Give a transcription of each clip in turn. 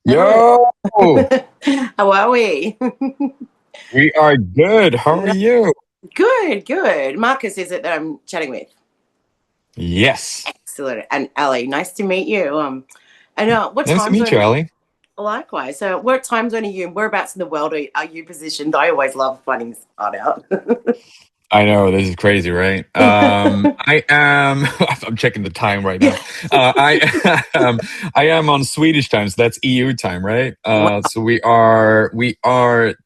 Hello. Yo, How are we? we are good. How are you? Good, good. Marcus, is it that I'm chatting with? Yes. Excellent. And Ali, nice to meet you. And what Nice to time meet zone? you, Ali. Likewise. So, what time zone are you? Whereabouts in the world are you positioned? I always love finding this part out. I know this is crazy, right? I am. I'm checking the time right now. Yeah. I am on Swedish time, so that's EU time, right? Wow. So we are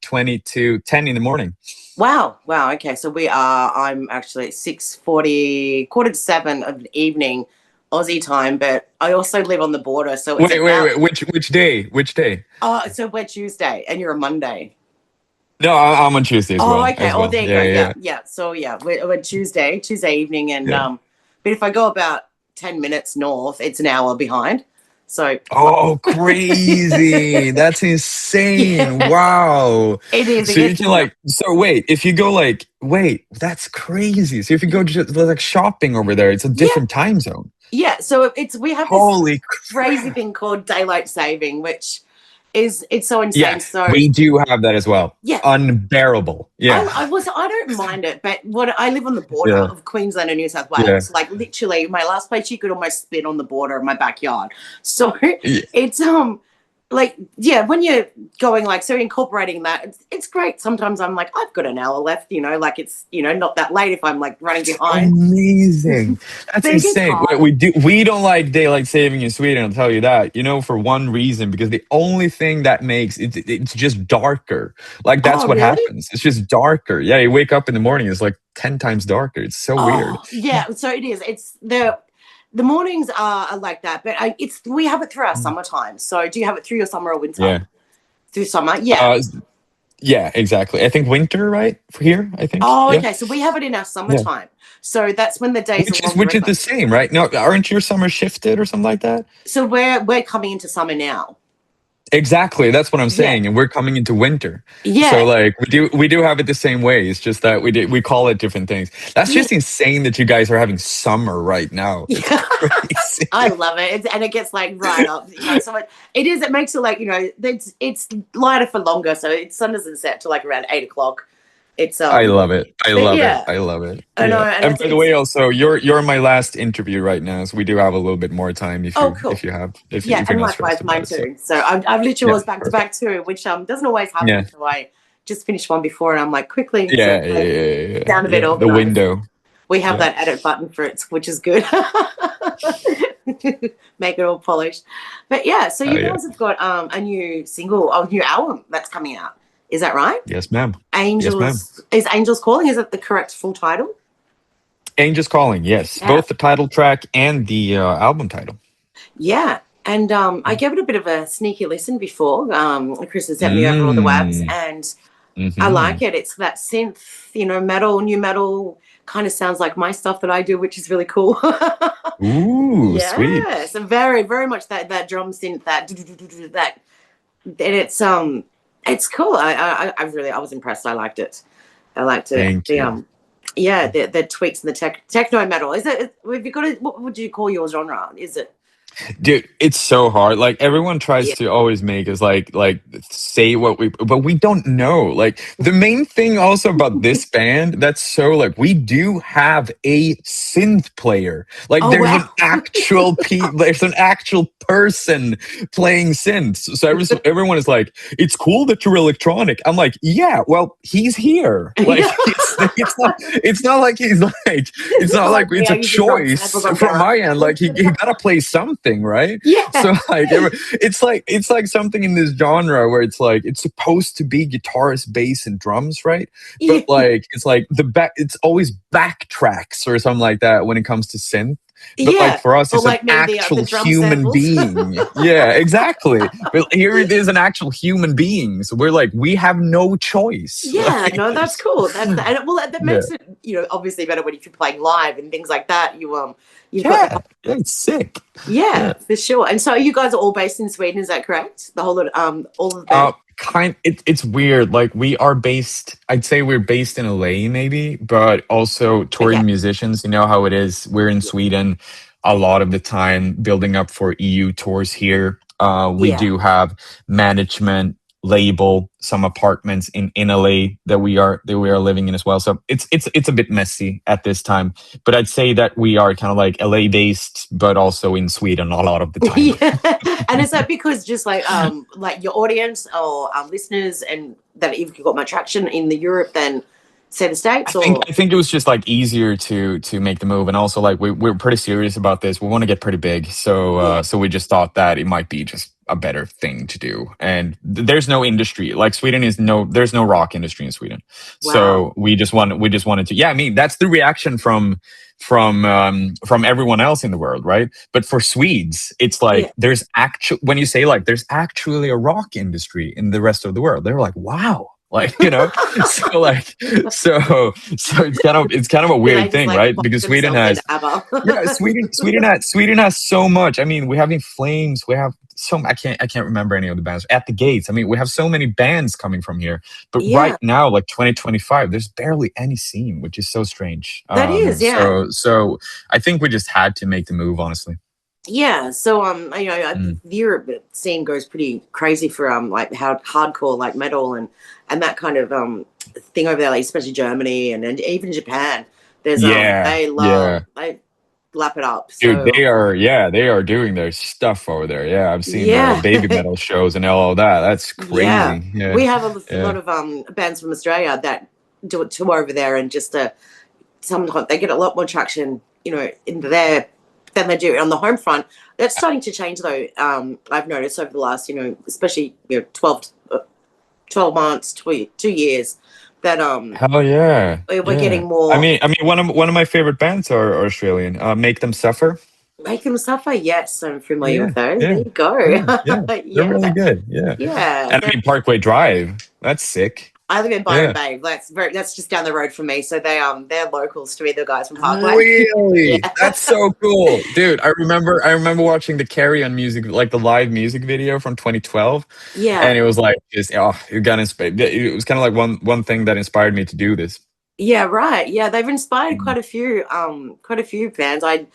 22:10 in the morning. Wow. Wow. Okay. So I'm actually at 6:40, quarter to 7 of the evening, Aussie time, but I also live on the border, so it's about. Wait. Which day? Which day? Oh, so we're Tuesday, and you're a Monday. No, I'm on Tuesday as Oh, well. okay. Oh, there you go. Yeah, Yeah, yeah, yeah. So yeah, we're Tuesday evening, and yeah. but if I go about 10 minutes north, it's an hour behind. So Oh, crazy. That's insane. yeah, Wow. it is. It So you gets can so wait, if you go wait, that's crazy. So if you go just like shopping over there, it's a yeah, different time zone. yeah. So we have this Holy crazy crap. thing called daylight saving, which it's so insane. Yes, So we do have that as well. yeah, Unbearable. Yeah. I don't mind it, but what I live on the border Yeah. of Queensland and New South Yeah. Wales. Like literally, my last place you could almost spit on the border of my backyard. So Yeah. it's like yeah, when you're going like so incorporating that, it's great. Sometimes I'm like I've got an hour left, like it's not that late if I'm like running behind. Amazing. That's But it gets insane. hard. We don't like daylight saving in Sweden, I'll tell you that. For one reason, because the only thing that makes it's just darker. Like that's Oh what really? happens. It's just darker. Yeah, you wake up in the morning, it's like 10 times darker. It's so weird. Oh yeah. So it is. It's the mornings are like that, but we have it through our summertime. So do you have it through your summer or winter? Yeah. Through summer, yeah. Uh yeah, exactly. I think winter, right? For here, I think. Oh, Yeah. okay. So we have it in our Yeah. summertime. So that's when the days are longer Which is anyway. the same, right? No, aren't your summers shifted or something like that? So we're coming into summer now. Exactly, that's what I'm Yeah. saying, and we're coming into winter. So Yeah. like we do have it the same way. It's just that we call it different things. That's Yeah. just insane that you guys are having summer right now. It's Yeah. crazy. I love it. And it gets like right up. So it makes it like, it's lighter for longer. So sun doesn't set till like around 8 o'clock. It's I love it. I but love it. yeah, I love it. I know, Yeah. and And by the way, also, you're my last interview right now, so we do have a little bit more time if oh you cool. Yeah, if you're and not stressed likewise about mine it. So too. So I've literally yeah, was back to perfect. back too, which doesn't always Yeah. happen. So I just finished one before and I'm like quickly so Yeah, yeah, yeah, yeah, down a bit yeah. The organized. window. We have Yeah. that edit button for it, which is good. Make it all polished. But yeah, so Oh you yeah. guys have got a new single, a new album that's coming out. Is that right? Yes, ma'am. Yes, ma'am. Angels Calling? Is it the correct full title? Angels Calling, yes. Yeah. Both the title track and the album title. Yeah. And I gave it a bit of a sneaky listen before. Chris has sent me over all the webs Mm. and I Hmm. like it. It's that synth, metal, new metal kind of sounds like my stuff that I do, which is really cool. Ooh, sweet. Yes, and very, very much that drum synth, that, and it's cool. I was impressed. I liked it. I liked it. Thank you. Yeah, the tweaks and the techno metal. Is it? Have you got it? What would you call your genre? Is it? Dude, it's so hard. Like everyone tries Yeah. to always make us like say what but we don't know. Like the main thing also about this band that's so like we do have a synth player. Like Oh wow. there's an actual person playing synths. So everyone is like, it's cool that you're electronic. I'm like, yeah, well, he's here. Like it's not like he's like it's not like it's a choice from my end. Like he gotta play something, right? Yeah. So like it's like something in this genre where it's like it's supposed to be guitarist, bass, and drums, right? Yeah. But like it's like it's always backtracks or something like that when it comes to synth. But Yeah. like for us, Or it's an like maybe the actual drum human samples. being. Yeah, exactly. But here it is, an actual human being. So we're like, we have no choice. Yeah, Like, no, that's cool. That yeah, makes it, obviously better when if you're playing live and things like that. You've got yeah, it's sick. yeah, for sure. And so you guys are all based in Sweden, is that correct? The whole lot, all of the band? It's weird. Like I'd say we're based in LA maybe, but also Okay. touring musicians. You know how it is. We're in Sweden a lot of the time, building up for EU tours here. We Yeah. do have management, label, some apartments in LA that we are living in as well. So it's a bit messy at this time. But I'd say that we are kind of like LA based, but also in Sweden a lot of the time. Yeah. And is that because just like your audience or listeners, and that if you've got more traction in the Europe than say the States, or I think it was just like easier to make the move, and also like we're pretty serious about this. We want to get pretty big, so yeah. so we just thought that it might be just a better thing to do. And there's no industry like Sweden is there's no rock industry in Sweden, Wow. so we just wanted to. Yeah, I mean that's the reaction from everyone else in the world, right? But for Swedes, it's like Yeah. there's actual when you say like there's actually a rock industry in the rest of the world, they're like, wow. Like, you know, so like so it's kind of a Do they weird just thing, like right? box Because Sweden themselves has into ABBA? yeah, Sweden has so much. I mean, we have In Flames, we have I can't remember any of the bands. At the Gates. I mean, we have so many bands coming from here. But Yeah, right now, like 2025, there's barely any scene, which is so strange. that is, yeah. So I think we just had to make the move, honestly. Yeah, so Mm. the Europe scene goes pretty crazy for like how hardcore like metal and that kind of thing over there, like especially Germany and even Japan. There's Yeah, they yeah. lap it up. Dude, So they are doing their stuff over there. Yeah, I've seen the yeah, baby metal shows and all of that. That's yeah. crazy. Yeah, We have a yeah. lot of bands from Australia that do a tour over there, and just sometimes they get a lot more traction, in there than they do on the home front. That's starting to change though. I've noticed over the last, especially 12 months, 2 years, that Hell yeah, we're yeah. getting more. I mean, one of my favorite bands are Australian. Make Them Suffer. Make them suffer. Yes, I'm familiar Yeah, with those. There yeah, you go. yeah, yeah. They're Yeah, really good. Yeah, yeah. and I mean Parkway Drive. That's sick. I live in Byron Yeah. Bay. That's just down the road from me. So they're locals to me. The guys from Parkway. Really? Yeah. That's so cool. Dude, I remember watching the Carry On music, like the live music video from 2012. Yeah. And it was like just it got inspired. It was kind of like one thing that inspired me to do this. Yeah, right. Yeah, they've inspired Mm. quite a few bands. I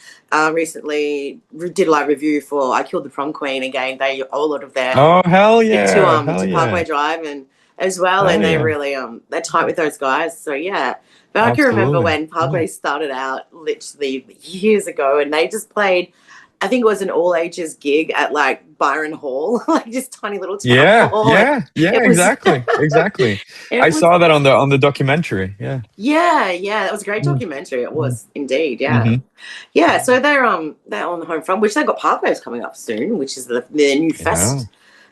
recently did a live review for I Killed the Prom Queen again. They owe a lot of their Oh hell music yeah. Hell to yeah. Parkway Drive and as well, Hell and they yeah. really they're tight with those guys. So yeah, but I can remember Absolutely. when Yeah. Parkway started out literally years ago, and they just played. I think it was an all ages gig at like Byron Hall, like just tiny little town Yeah, hall. yeah, yeah, It was exactly. Exactly. it I was saw that on the documentary. Yeah. yeah, that was a great Mm, documentary. It mm, was indeed, yeah. mhm. Yeah, so they're on the home front, which they got Parkways coming up soon, which is their new Yeah. fest.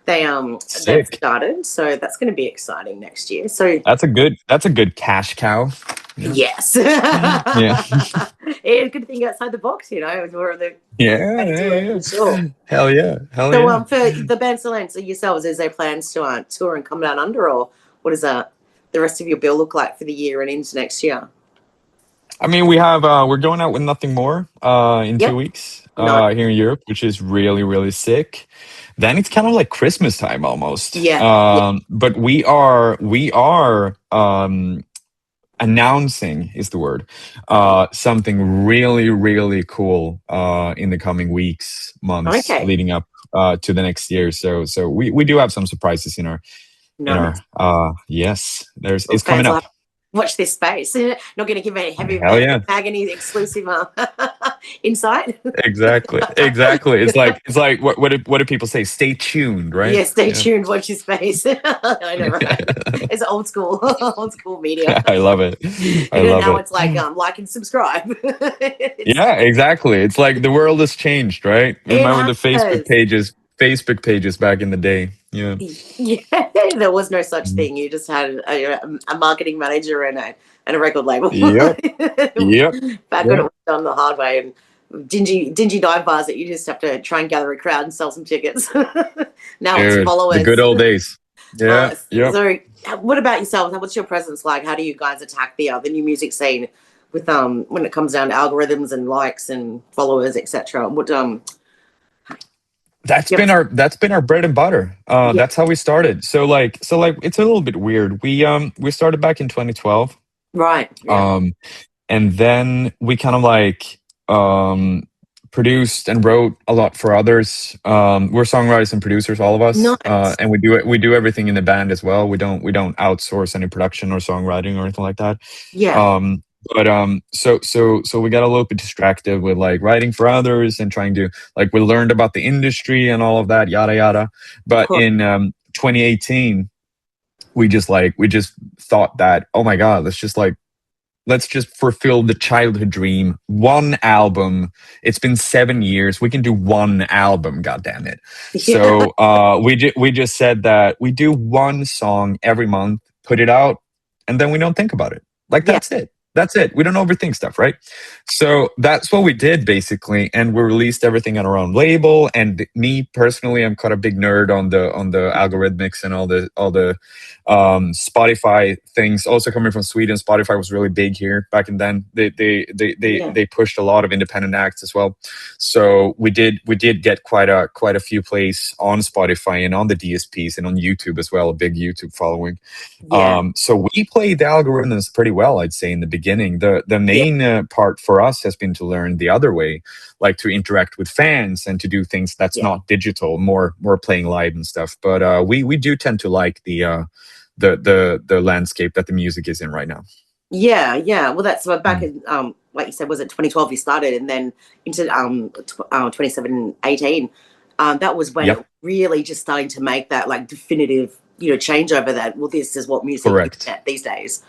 They've Sick. started, so that's going to be exciting next year. So That's a good cash cow. Yeah. yes, Yeah. it's good to think outside the box. It's more of the Yeah, way to do yeah, it yeah. for sure. Hell yeah. Hell So yeah. for the band Solence, yourselves, is there plans to tour and come down under, or what does the rest of your bill look like for the year and into next year? I mean, we're going out with Nothing More in Yep. 2 weeks No. here in Europe, which is really really sick. Then it's kind of like Christmas time almost. Yeah. Yeah. But we are announcing is the word something really really cool in the coming weeks, months Okay. leading up to the next year. So we do have some surprises in our Nice. yes, there's Well, it's coming fans will up. have to watch this space. Not going to give any heavy Hell yeah. tag any exclusive insight. Exactly. Exactly. It's like what do people say? Stay tuned, right? Yeah, stay Yeah. tuned. Watch his face. I know, right? It's old school, old school media. I love it. I And love now it. it's like and subscribe. Yeah, exactly. It's like the world has changed, right? It Remember the has. Facebook pages back in the day. Yeah. Yeah, there was no such Mhm. thing. You just had a marketing manager and a record label. Yep. Yep. Back when it Yep. was done the hard way, and dingy dive bars that you just have to try and gather a crowd and sell some tickets. Now it's Dude, the followers. good old days. Yeah. Yep. So, what about yourself? What's your presence like? How do you guys attack the new music scene with when it comes down to algorithms and likes and followers, etc.? What Yep. That's been our bread and butter. Yeah. That's how we started. So like it's a little bit weird. We started back in 2012. Right. Yeah. And then we kind of like produced and wrote a lot for others. We're songwriters and producers, all of us, Nice. and we do it. We do everything in the band as well. We don't outsource any production or songwriting or anything like that. Yeah, So we got a little bit distracted with like writing for others and trying to like we learned about the industry and all of that, yada yada. of But course. in 2018, we just thought that, oh my god, let's just fulfill the childhood dream. One album. It's been 7 years. We can do one album. God damn it! Yeah, So we just said that we do one song every month, put it out, and then we don't think about it. Like yeah, that's it. That's it. We don't overthink stuff, right? So that's what we did basically, and we released everything on our own label. And me personally, I'm quite a big nerd on the algorithmics and all the Spotify things. Also coming from Sweden, Spotify was really big here back in then. yeah, They pushed a lot of independent acts as well. So we did get quite a few plays on Spotify and on the DSPs and on YouTube as well. A big YouTube following. yeah, So we played the algorithms pretty well, I'd say, in the beginning. The yeah, main part for us has been to learn the other way, like to interact with fans and to do things that's yeah. not digital, more playing live and stuff. But we do tend to like the landscape that the music is in right now. Yeah, yeah. Well, that's back Mm. in like you said, was it 2012 you started, and then into 27, 18. That was when Yep, it really just starting to make that like definitive, changeover. That well, this is what music is correct, at these days,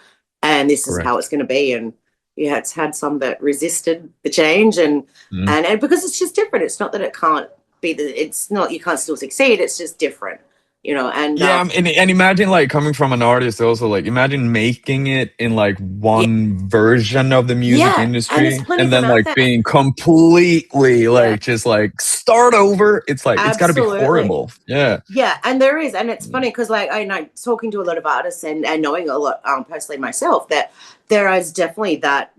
and this is how it's correct. going to be. And yeah, it's had some that resisted the change, and Mm. and because it's just different. It's not that it can't be it's not you can't still succeed. It's just different, and Yeah, and imagine like coming from an artist also, like imagine making it in like yeah, one version of the music yeah, and there's industry plenty of and them then out like there. being completely Yeah, like just like start over. It's like it's got to be absolutely. horrible. Yeah. Yeah, and there is, and it's funny because, like, I know talking to a lot of artists and knowing a lot personally myself, that there is definitely that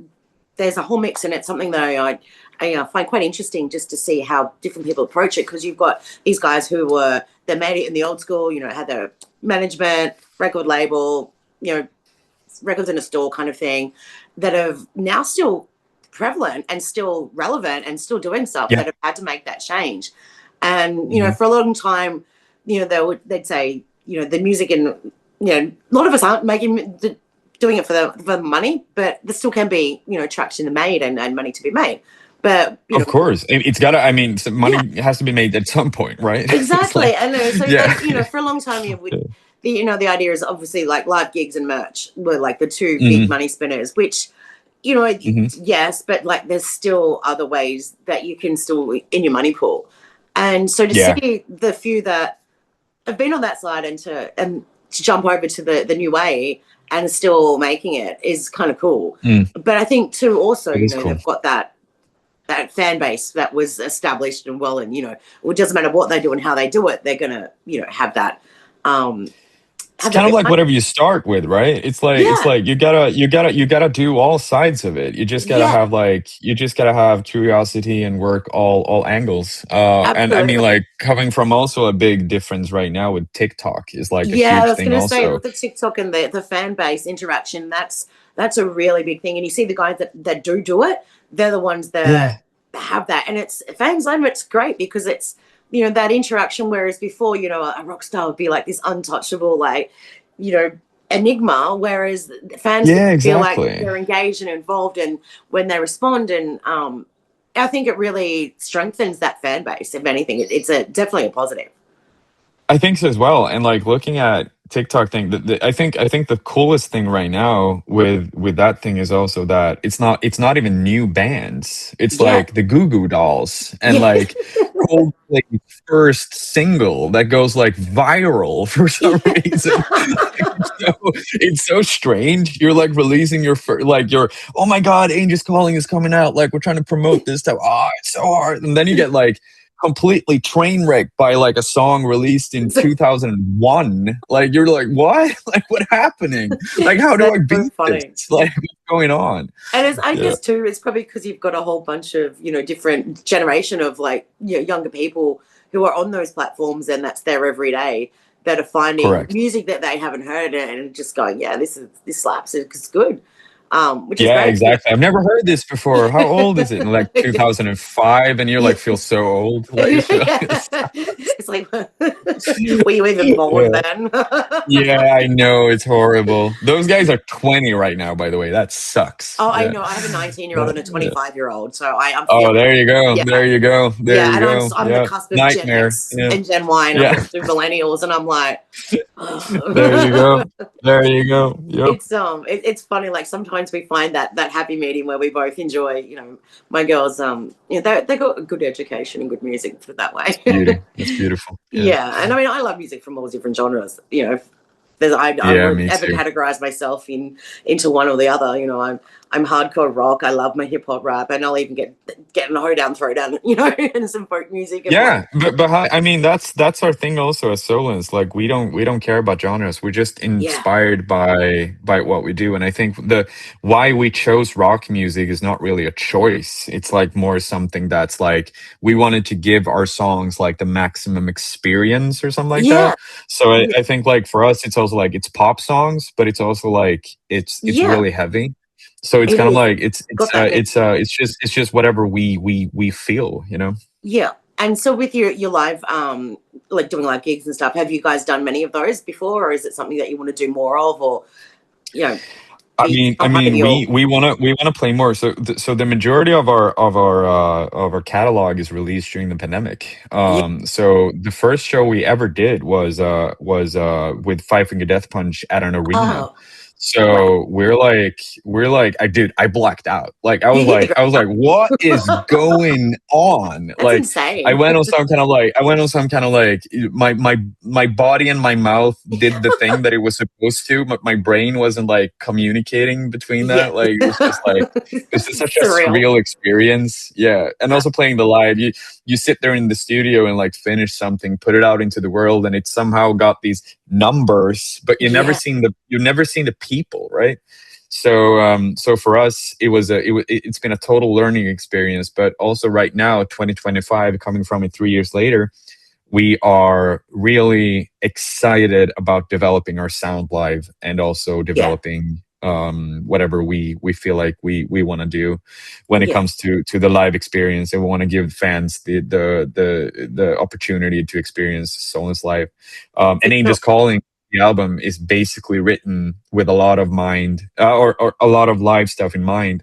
there's a whole mix, and it's something that I find quite interesting just to see how different people approach it. Because you've got these guys who were they made it in the old school, had their management, record label, records in a store kind of thing, that have now still prevalent and still relevant and still doing stuff Yeah. that have had to make that change. And Mhm. for a long time, they'd say, the music and a lot of us aren't doing it for the money, but there still can be traction made and money to be made. But Of course. It's got to I mean, yeah, money has to be made at some point, right? It's exactly. like I know. So yeah. for a long time, Yeah. the idea is obviously like live gigs and merch were like the two big Mhm. money spinners, which Mhm. yes, but like there's still other ways that you can still in your money pool. And so to Yeah. see the few that have been on that side and to jump over to the new way and still making it is kind of cool. Mm. But I think too also, It is cool. they've got that fan base that was established and well, and it doesn't matter what they do and how they do it, they're gonna have that um It's have that kind of like behind. whatever you start with, right? It's Yeah, like you gotta do all sides of it. yeah, You just gotta have curiosity and work all angles. And I mean absolutely. like coming from also a big difference right now with TikTok is like a Yeah, I huge was thing going to say also. with the TikTok and the fan base interaction, that's a really big thing. And you see the guys that do it, they're the ones that Yeah. have that, and it's fans love it. It's great because it's that interaction. Whereas before, a rock star would be like this untouchable, like you know enigma, whereas fans get Yeah, to feel like exactly. they're engaged and involved, and when they respond, and I think it really strengthens that fan base. If anything, it's definitely a positive. I think so as well. And like looking at TikTok thing, I think the coolest thing right now with that thing is also that it's not even new bands. It's Yeah, like the Goo Goo Dolls and yeah. like Coldplay's first single that goes like viral for some reason. It's so strange. You're like releasing your oh my god, Angel's Calling is coming out. Like we're trying to promote this stuff. Oh, it's so hard. And then you get like completely train wrecked by like a song released in 2001. Like you're like, what? Like what happening? Like how do That's I so beat this? funny. Like what's going on? And I Yeah. guess too, it's probably because you've got a whole bunch of, different generation of like, younger people who are on those platforms and that's their everyday that are finding Correct. music that they haven't heard and just going, yeah, this slaps, it's good. which is Yeah, great. exactly. I've never heard this before. How old is it? Like 2005, and you're Yeah. like feel so old. Like, It's like, were you even born yeah. then? Yeah, I know it's horrible. Those guys are 20 right now, by the way. That sucks. Oh, I Yeah. know. I have a 19-year-old and a Yeah. 25-year-old, so I'm Oh, feeling. there you go. Yeah, There you go. There yeah, you and I'm go. I'm the Yeah. cusp of Gen Nightmare. X Yeah. and Gen Y, and I'm Yeah. going through millennials, and I'm like, There you go. There you go. Yep. it's funny. Like sometimes we find that happy medium where we both enjoy. My girls, they got a good education and good music for that It's way. beauty. It's beautiful. Yeah. Yeah, and I mean, I love music from all different genres. I Yeah, won't me ever too. categorize myself into one or the other. I'm hardcore rock. I love my hip hop rap, and I'll even get in a hoedown, throwdown, and some folk music and Yeah, but I mean that's our thing also as Solence. Like we don't care about genres. We're just yeah, inspired by what we do. And I think the why we chose rock music is not really a choice. It's like more something that's like we wanted to give our songs like the maximum experience or something like yeah, that. So I, yeah. I think like for us it's also like it's pop songs, but it's also like it's Yeah, really heavy. So it's it kind of is. like Got that mix. it's just whatever we feel, you know. Yeah. And so with your live, like doing live gigs and stuff, have you guys done many of those before, or is it something that you want to do more of, or you know, I be mean, a part of your? we wanna play more. So so the majority of our catalog is released during the pandemic. Yeah. So the first show we ever did was with Five Finger Death Punch at an arena. Oh, wow. So we're like I blacked out. Like You hit the I was like, what is ground. going on? That's Like insane. I went on some kind of like my body and my mouth did the thing that it was supposed to, but my brain wasn't like communicating between Yeah. that. Like it was just such a Surreal. surreal experience. Yeah. And Yeah. also playing the live, you sit there in the studio and like finish something, put it out into the world, and it somehow got these numbers, but Yeah. you've never seen the people, right? So so for us it's been a total learning experience. But also right now 2025, coming from it 3 years later, we are really excited about developing our sound live and also Yeah. developing whatever we feel like we want to do when it Yeah. comes to the live experience. And we want to give fans the opportunity to experience Solence live. For And sure. Angels Calling, the album, is basically written with a lot of mind, or a lot of live stuff in mind.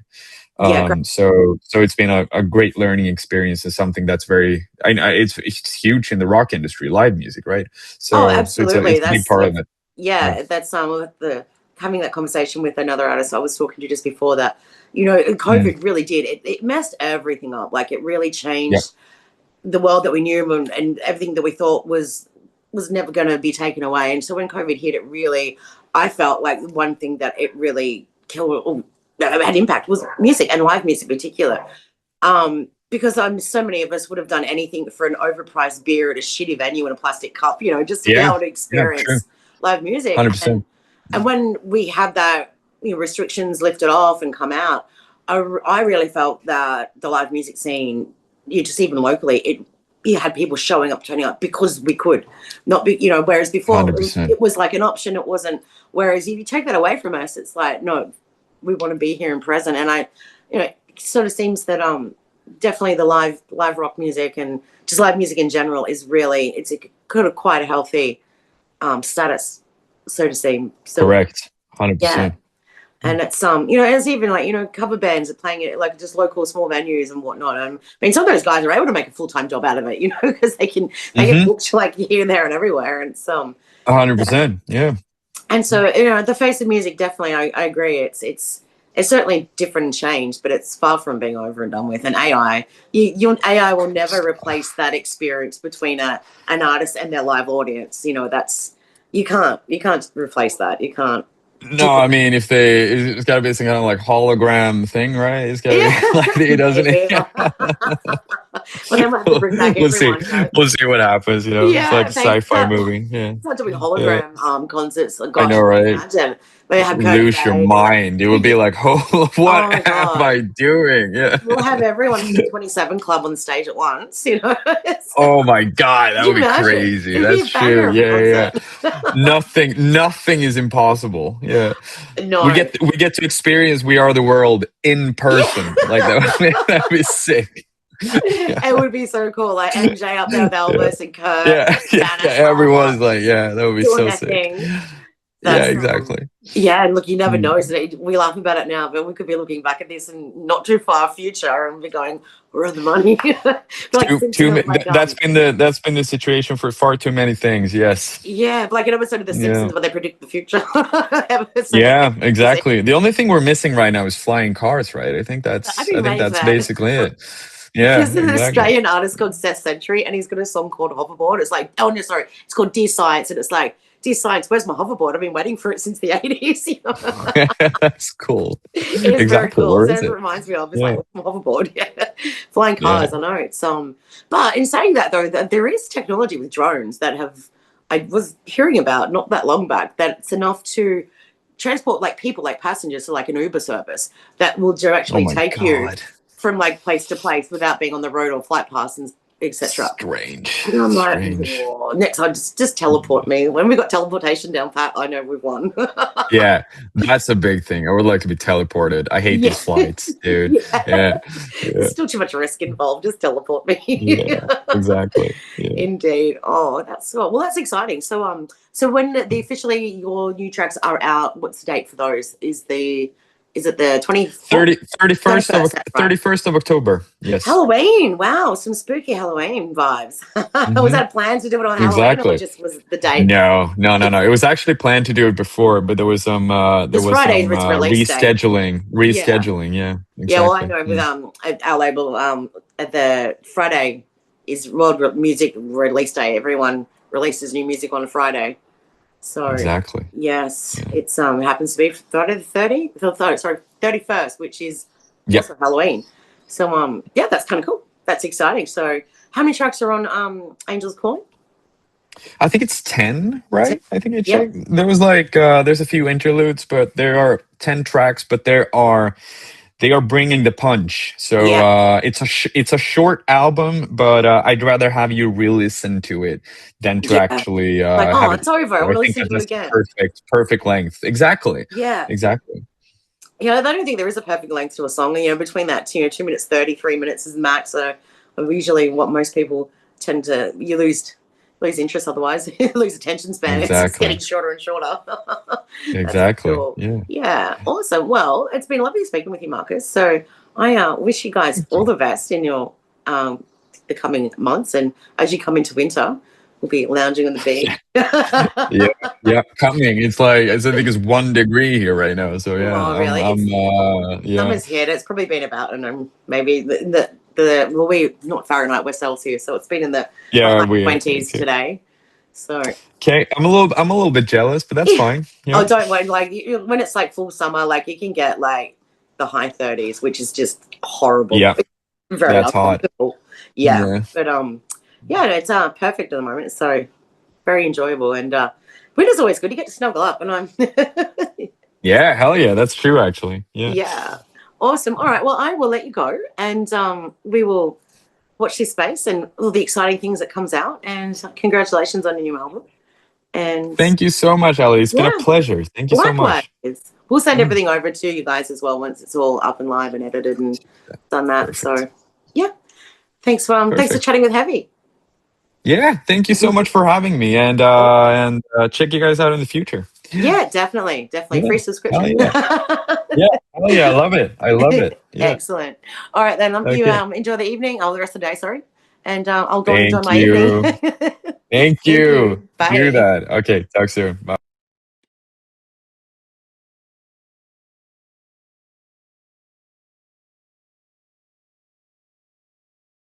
Yeah. Great. So it's been a great learning experience. Is something that's very it's huge in the rock industry, live music, right? Oh, So absolutely. it's a big That's part of it. Yeah. yeah. That's with the having that conversation with another artist I was talking to just before that. Mm, COVID really did it messed everything up. Like it really yeah. changed the world that we knew, and everything that we thought was never going to be taken away. And so when COVID hit, it really, I felt like one thing that it really killed or that had impact was music, and live music in particular. Because so many of us would have done anything for an overpriced beer at a shitty venue in a plastic cup, just to be Yeah. able to Yeah. True. experience live music. And 100%. when we had that, restrictions lifted off and come out, I really felt that the live music scene, just even locally, you had people showing up, turning up because we could, not be, whereas before 100%. it was like an option, it wasn't. Whereas if you take that away from us, it's like, no, we want to be here and present. And it sort of seems that definitely the live rock music and just live music in general is really, it's kind of quite a healthy status, so to say. So Correct. yeah. 100%. And it's it's even like, cover bands are playing it like just local small venues and whatnot. I mean, some of those guys are able to make a full-time job out of it, because they get Mm-hmm. booked like here and there and everywhere. And so 100%. Yeah. and so the face of music, definitely, I agree. It's certainly different and changed, but it's far from being over and done with. And AI, your AI will never replace that experience between an artist and their live audience. That's you can't replace that. You can't. No, I mean, it's got to be some kind of like hologram thing, right? It's got to Yeah. be like it doesn't. Yeah. Well, then we'll have to bring back We'll see. everyone, you know. We'll see what happens. You know, it's like Yeah, a they sci-fi movie. Yeah, start doing yeah. hologram concerts. I Gosh, know, can you right? imagine? They have Kurt Lose your Cobain. mind. It would be like, oh, Oh what my am god. I doing? Yeah. We'll have everyone from the 27 Club on stage at once, you know. Oh my god, Could that you would be imagine? crazy. It'd be a That's true. banger of a Yeah, yeah. concert. Nothing is impossible. Yeah. We No. get to experience We Are the World in person. Like that'd be sick. Yeah. It would be so cool. Like MJ up there with Yeah. Elvis and Kurt Yeah. and Yeah. Yeah. Spanish Everyone's Mob like, yeah, that would be doing so their sick. thing. Yeah, That's exactly. yeah, and look, you never Mm. know. So we laugh about it now, but we could be looking back at this in not too far future and be going, "Where are the money?" But like Simpson, like That's been the situation for far too many things. Yes. yeah, like an episode of The Yeah. Simpsons where they predict the future. Yeah, exactly. The only thing we're missing right now is flying cars, right? I'd be I think ready for that's that. basically it. Yeah, There's an exactly. Australian artist called Seth Century, and he's got a song called Hoverboard. It's like, oh no, sorry, it's called Dear Science, and it's like, Dear Science, where's my hoverboard? I've been waiting for it since the 80s. You know? That's cool. It's very Exactly. cool. Where So is it it? reminds me of, it's like, Yeah. where's my hoverboard? Yeah. Flying Yeah. cars, I know. It's but in saying that though, there is technology with drones that I was hearing about not that long back, that it's enough to transport like people, like passengers, so like an Uber service that will Oh actually my take you God. from like place to place without being on the road or flight paths and etc. Strange. And I'm like, Strange. oh, next time just teleport me. When we got teleportation down pat, I know we've won. Yeah, that's a big thing. I would like to be teleported. I hate Yeah. these flights, dude. Yeah. Yeah. There's Yeah. still too much risk involved. Just teleport me. Yeah. Exactly. Yeah. Indeed. Oh, that's well. That's exciting. So when the officially your new tracks are out, what's the date for those? Is it the 24th? 31st 31st, that's right. 31st of October. Yes. Halloween. Wow, some spooky Halloween vibes. Was Mhm. that a plan to do it on Halloween, or Exactly. just was the date? No. It was actually planned to do it before, but there was some This Friday is its release date. Yeah. rescheduling. Yeah, Yeah, well, I exactly. know with at our label, at the Friday is Music Release Day. Everyone releases new music on a Friday. So Exactly. yes, Yeah. it's happens to be Friday the 31st, which is Yep. also Halloween. So yeah, that's kind of cool. That's exciting. So how many tracks are on Angel's Calling? I think it's 10, right? I think I Yep. checked. There was like there's a few interludes, but there are 10 tracks, but they are bringing the punch. So Yeah. it's a short album, but I'd rather have you re-listen to it than to Yeah. actually Like, have oh, it. it's over. I So I want to think listen to it that's again. perfect length. Exactly. Yeah. Exactly. You know, I don't think there is a perfect length to a song. You know, between that, 2 minutes 30, 3 minutes is max. So usually what most people tend to, you lose interest otherwise. You lose attention span. It's just getting Exactly. shorter and shorter. That's Exactly. cool. Yeah. Yeah, awesome. Well, it's been lovely speaking with you, Marcus. So I wish you guys Thank all you. the best in your the coming months, and as you come into winter, we'll be lounging on the beach. Yeah. Yeah. Coming. It's like I think it's 1 degree here right now. So yeah, Oh, really? I'm yeah. Summer's here. It's probably been about, I don't know, maybe the well, we not Fahrenheit, we're Celsius, so it's been in the Yeah, high we 20s okay. today. So Okay, I'm a little bit jealous, but that's fine. oh, Yeah. don't wait. Like when it's like full summer, like you can get like the high 30s, which is just horrible. Yeah, Very that's hot. uncomfortable. Yeah, Yeah. but yeah, no, it's perfect at the moment. So very enjoyable, and winter's always good. You get to snuggle up, and I'm Yeah, hell yeah, that's true actually. Yeah. yeah, awesome. All right, well, I will let you go, and we will watch this space and all the exciting things that comes out. And congratulations on your new album. And Thank you so much, Ali. It's been yeah, a pleasure. Thank you so likewise. much. We'll send Yeah. everything over to you guys as well once it's all up and live and edited and done that. Perfect. So yeah, thanks for Perfect. chatting with Heavy. Yeah, thank you so much for having me, and check you guys out in the future. Yeah, definitely. Yeah. Free Hell subscription. yeah. Yeah. Hell yeah. I love it. I love it. Yeah. Excellent. All right, then. You Okay. enjoy the evening. The rest of the day. Sorry, and I'll go and enjoy Thank my you. evening. Thank you. Bye. Do that. Okay. Talk soon. Bye.